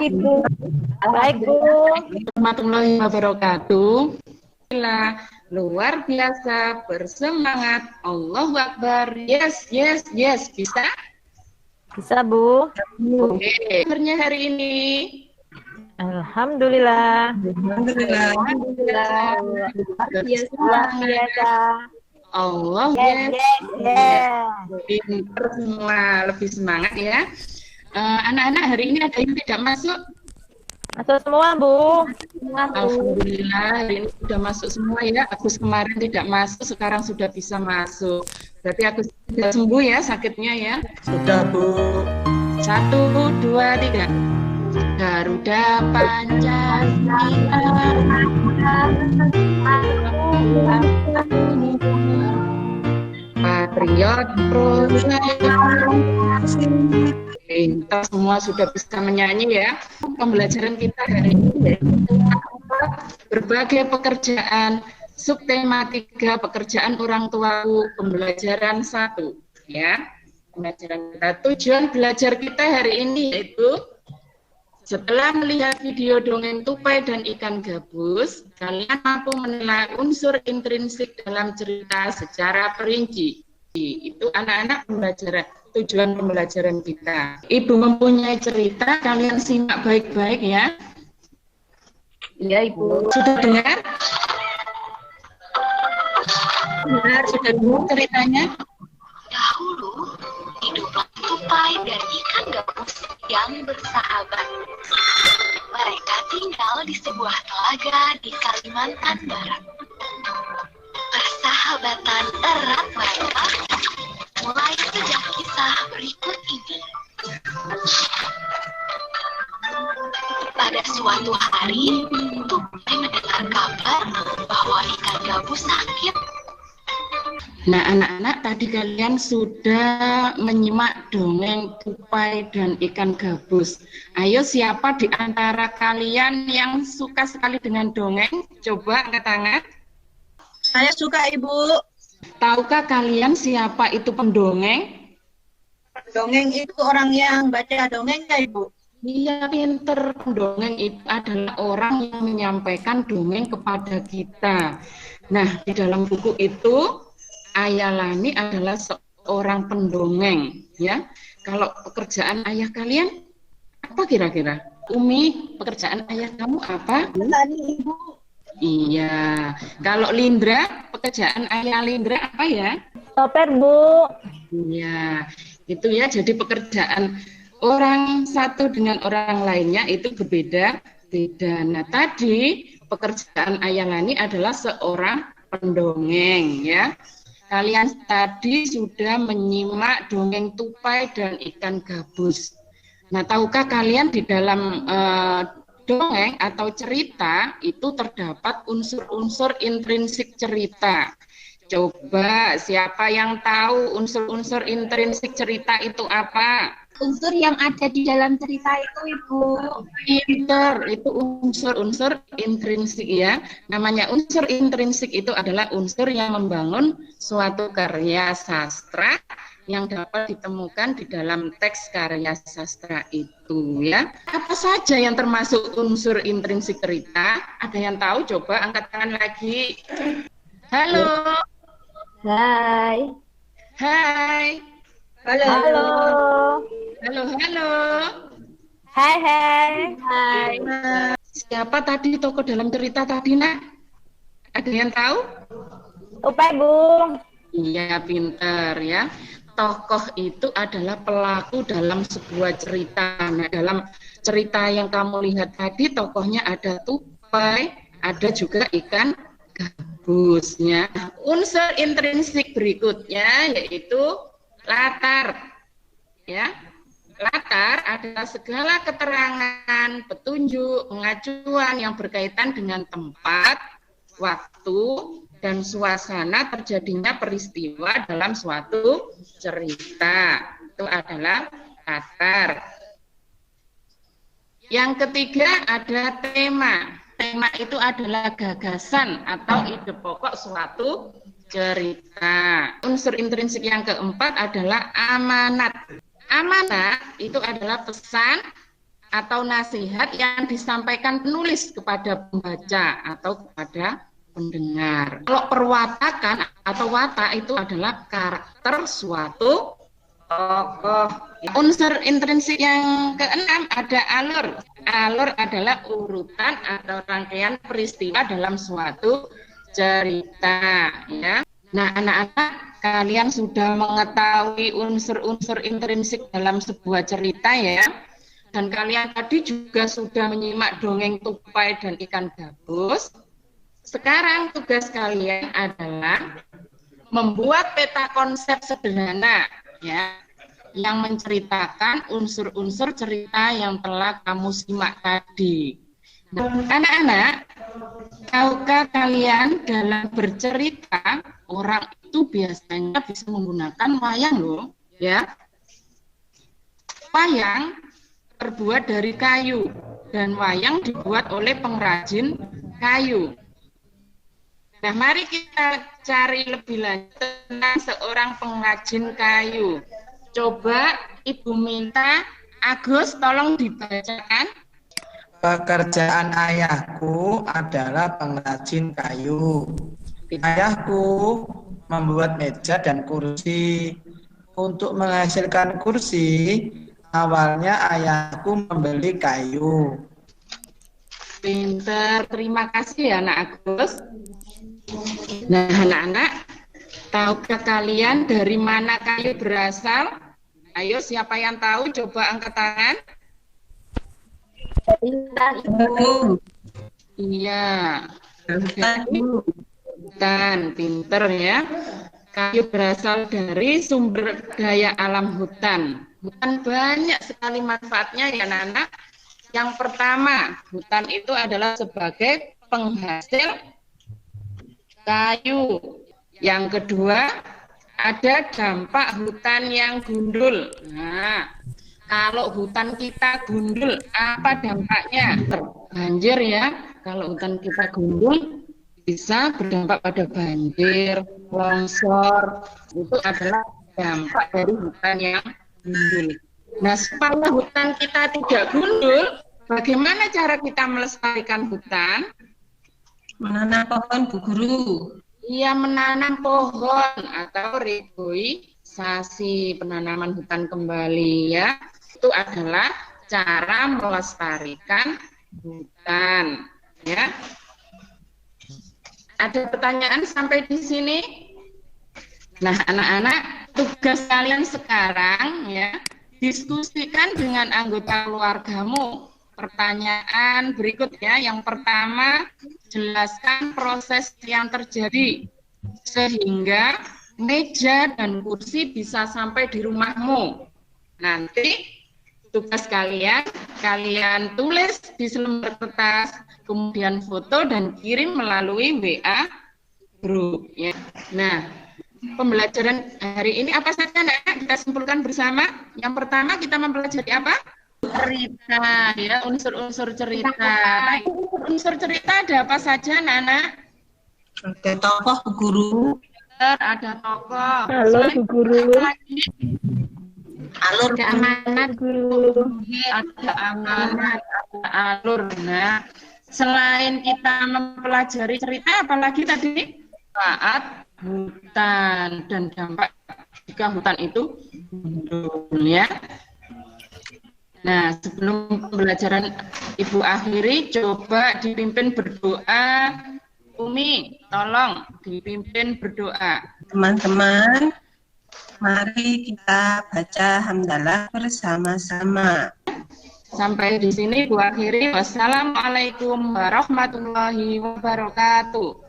pagi, Bu. Baik, Bu. Warahmatullahi wabarakatuh. Luar biasa, bersemangat. Allahu Akbar. Yes. Bisa? Bisa, Bu. Oke. Kabarnya hari ini? Alhamdulillah. Alhamdulillah. Luar biasa. Allah pinter semua, lebih semangat ya. Anak-anak hari ini ada yang tidak masuk? Masuk semua, Bu. Alhamdulillah hari ini sudah masuk semua ya. Agus kemarin tidak masuk, sekarang sudah bisa masuk. Berarti Agus sudah sembuh ya sakitnya ya? Sudah, Bu. 1, 2, 3. Garuda Pancasila, patriot kita semua sudah bisa menyanyi ya. Pembelajaran kita hari ini berbagai pekerjaan, subtema 3, pekerjaan orang tuaku, pembelajaran 1 ya. Pembelajaran kita, tujuan belajar kita hari ini yaitu setelah melihat video dongeng tupai dan ikan gabus, kalian mampu menilai unsur intrinsik dalam cerita secara perinci. Itu anak-anak pembelajaran, tujuan pembelajaran kita. Ibu mempunyai cerita, kalian simak baik-baik ya. Iya, Ibu. Sudah dengar? Sudah dengar ceritanya? Dahulu, hiduplah tupai dan ikan gabus yang bersahabat. Mereka tinggal di sebuah telaga di Kalimantan Barat. Persahabatan erat mereka mulai sejak kisah berikut ini. Pada suatu hari, tupai mendengar kabar bahwa ikan gabus sakit. Nah, anak-anak, tadi kalian sudah menyimak dongeng tupai dan ikan gabus. Ayo, siapa di antara kalian yang suka sekali dengan dongeng? Coba angkat tangan. Saya suka, Ibu. Tahukah kalian siapa itu pendongeng? Dongeng itu orang yang baca dongeng ya, Ibu? Iya, pinter. Pendongeng itu adalah orang yang menyampaikan dongeng kepada kita. Nah, di dalam buku itu Ayah Lani adalah seorang pendongeng, ya. Kalau pekerjaan ayah kalian apa kira-kira? Umi, pekerjaan ayah kamu apa? Petani, Ibu. Iya. Kalau Lindra, pekerjaan ayah Lindra apa ya? Sopir, Bu. Iya. Itu ya. Jadi pekerjaan orang satu dengan orang lainnya itu berbeda-beda. Nah, tadi pekerjaan ayah Lani adalah seorang pendongeng, ya. Kalian tadi sudah menyimak dongeng tupai dan ikan gabus. Nah, tahukah kalian di dalam dongeng atau cerita itu terdapat unsur-unsur intrinsik cerita. Coba siapa yang tahu unsur-unsur intrinsik cerita itu apa? Unsur yang ada di dalam cerita itu, Ibu. Pinter, itu unsur-unsur intrinsik ya. Namanya unsur intrinsik itu adalah unsur yang membangun suatu karya sastra yang dapat ditemukan di dalam teks karya sastra itu ya. Apa saja yang termasuk unsur intrinsik cerita? Ada yang tahu? Coba angkat tangan lagi. Halo. Hai. Hai. Halo. Halo. Halo. Hai. Hai. Siapa tadi tokoh dalam cerita tadi, Nak? Ada yang tahu? Tupai, Bu. Iya, pinter ya. Tokoh itu adalah pelaku dalam sebuah cerita. Nah, dalam cerita yang kamu lihat tadi, tokohnya ada tupai, ada juga ikan gabusnya. Unsur intrinsik berikutnya yaitu latar. Ya. Latar adalah segala keterangan, petunjuk, pengacuan yang berkaitan dengan tempat, waktu, dan suasana terjadinya peristiwa dalam suatu cerita. Itu adalah latar. Yang ketiga ada tema. Tema itu adalah gagasan atau ide pokok suatu cerita. Unsur intrinsik yang keempat adalah amanat. Amanat itu adalah pesan atau nasihat yang disampaikan penulis kepada pembaca atau kepada pendengar. Kalau perwatakan atau watak itu adalah karakter suatu tokoh. Unsur intrinsik yang keenam ada alur. Alur adalah urutan atau rangkaian peristiwa dalam suatu cerita, ya. Nah, anak-anak, kalian sudah mengetahui unsur-unsur intrinsik dalam sebuah cerita, ya. Dan kalian tadi juga sudah menyimak dongeng tupai dan ikan gabus. Sekarang tugas kalian adalah membuat peta konsep sederhana, ya, yang menceritakan unsur-unsur cerita yang telah kamu simak tadi. Nah, anak-anak, tahukah kalian dalam bercerita orang itu biasanya bisa menggunakan wayang loh, ya. Wayang terbuat dari kayu dan wayang dibuat oleh pengrajin kayu. Nah, mari kita cari lebih lanjut tentang seorang pengrajin kayu. Coba Ibu minta Agus tolong dibacakan. Pekerjaan ayahku adalah pengrajin kayu. Ayahku membuat meja dan kursi. Untuk menghasilkan kursi, awalnya ayahku membeli kayu. Pinter, terima kasih ya anak Agus. Nah, anak-anak, tahukah kalian dari mana kayu berasal? Ayo, siapa yang tahu? Coba angkat tangan. Iya. Hutan, pinter ya. Kayu berasal dari sumber daya alam hutan. Hutan banyak sekali manfaatnya ya anak-anak. Yang pertama, hutan itu adalah sebagai penghasil kayu. Yang kedua, ada dampak hutan yang gundul. Nah, kalau hutan kita gundul, apa dampaknya? Banjir ya. Kalau hutan kita gundul, bisa berdampak pada banjir, longsor. Itu adalah dampak dari hutan yang gundul. Nah, supaya hutan kita tidak gundul, bagaimana cara kita melestarikan hutan? Menanam pohon, Bu Guru. Iya, menanam pohon atau reboisasi, penanaman hutan kembali ya. Itu adalah cara melestarikan hutan ya. Ada pertanyaan sampai di sini? Nah, anak-anak, tugas kalian sekarang ya, diskusikan dengan anggota keluargamu. Pertanyaan berikutnya, yang pertama, jelaskan proses yang terjadi sehingga meja dan kursi bisa sampai di rumahmu. Nanti tugas kalian tulis di selembar kertas, kemudian foto dan kirim melalui WA grup. Ya. Nah, pembelajaran hari ini apa saja, Nak? Kita simpulkan bersama. Yang pertama kita mempelajari apa? Cerita, ya, unsur-unsur cerita. Unsur cerita ada apa saja, Nana? Ada tokoh, Bu Guru. Ada tokoh. Halo, Bu Guru. Alur, Ada amanat, Guru. ada amanat, ada alur. Nah, selain kita mempelajari cerita, apalagi tadi? Manfaat hutan dan dampak jika hutan itu gundul, ya. Nah, sebelum pembelajaran Ibu akhiri, coba dipimpin berdoa. Umi, tolong dipimpin berdoa. teman-teman, mari kita baca hamdalah bersama-sama. Sampai di sini Ibu akhiri. Wassalamualaikum warahmatullahi wabarakatuh.